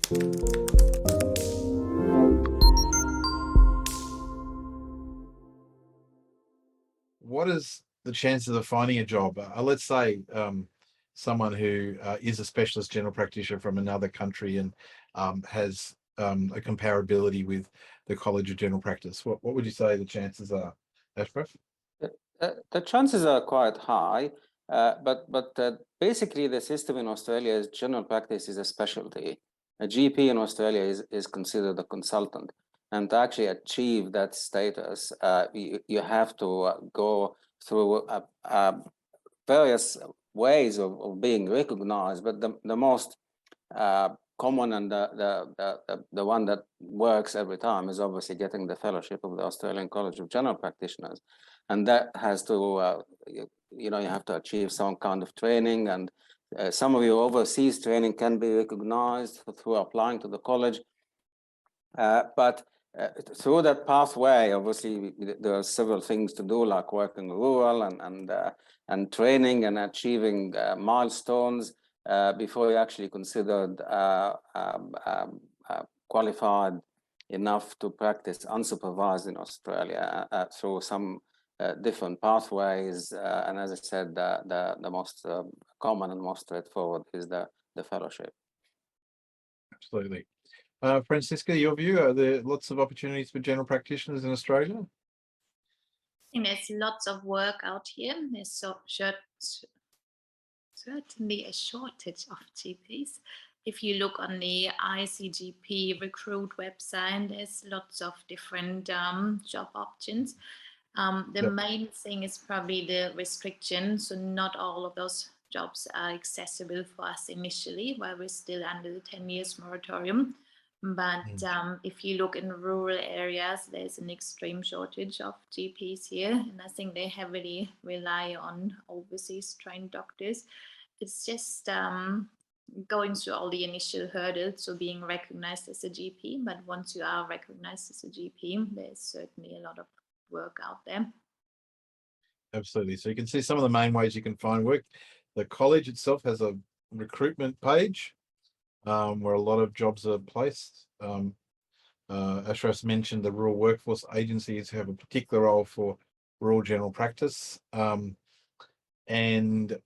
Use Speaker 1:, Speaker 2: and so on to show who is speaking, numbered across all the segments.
Speaker 1: What is the chances of finding a job? Let's say someone who is a specialist general practitioner from another country and has a comparability with the College of General Practice. What would you say the chances are, Ashraf?
Speaker 2: The chances are quite high, but basically the system in Australia is general practice is a specialty. A GP in Australia is considered a consultant, and to actually achieve that status, you have to go through various ways of being recognized. But the most common and the one that works every time is obviously getting the fellowship of the Australian College of General Practitioners, and that has to you have to achieve some kind of training, and some of your overseas training can be recognized through applying to the college, but through that pathway, obviously there are several things to do, like working rural and training and achieving milestones before you're actually considered qualified enough to practice unsupervised in Australia through some different pathways. And as I said, the most common and most straightforward is the fellowship.
Speaker 1: Absolutely. Franziska, your view, are there lots of opportunities for general practitioners in Australia?
Speaker 3: I think there's lots of work out here. There's certainly a shortage of GPs. If you look on the ICGP recruit website, there's lots of different job options. The main thing is probably the restriction. So not all of those jobs are accessible for us initially, while we're still under the 10 years moratorium. But if you look in rural areas, there's an extreme shortage of GPs here. And I think they heavily rely on overseas trained doctors. It's just going through all the initial hurdles, so being recognized as a GP. But once you are recognized as a GP, there's certainly a lot of work out there.
Speaker 1: Absolutely. So you can see some of the main ways you can find work. The college itself has a recruitment page where a lot of jobs are placed. Ashraf mentioned the rural workforce agencies have a particular role for rural general practice. And then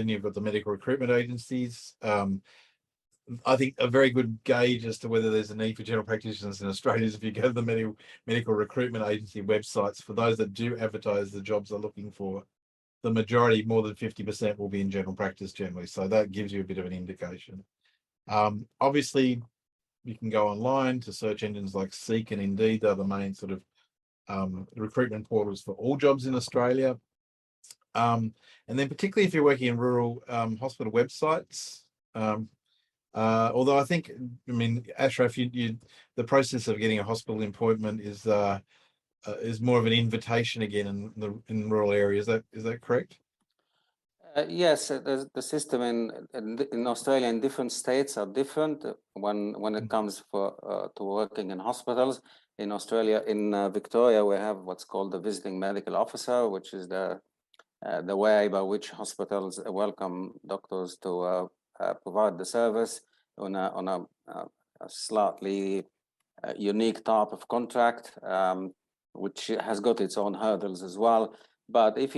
Speaker 1: you've got the medical recruitment agencies. I think a very good gauge as to whether there's a need for general practitioners in Australia is if you go to the medical recruitment agency websites. For those that do advertise the jobs they're looking for, the majority, more than 50%, will be in general practice generally. So that gives you a bit of an indication. Obviously, you can go online to search engines like Seek and Indeed. They're the main sort of recruitment portals for all jobs in Australia. And then particularly if you're working in rural hospital websites, although I think, Ashraf, the process of getting a hospital appointment is more of an invitation again in rural areas. Is that correct?
Speaker 2: Yes, the system in Australia in different states are different when it comes to working in hospitals. In Australia, in Victoria, we have what's called the visiting medical officer, which is the way by which hospitals welcome doctors to provide the service on a slightly unique type of contract, which has got its own hurdles as well. But if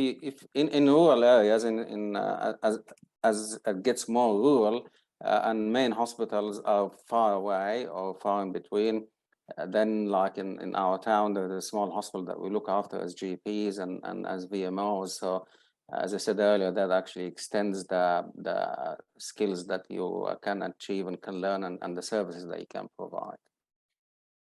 Speaker 2: in rural areas, as it gets more rural and main hospitals are far away or far in between, then like in our town, there's a small hospital that we look after as GPs and as VMOs. So as I said earlier, that actually extends the skills that you can achieve and can learn and the services that you can provide.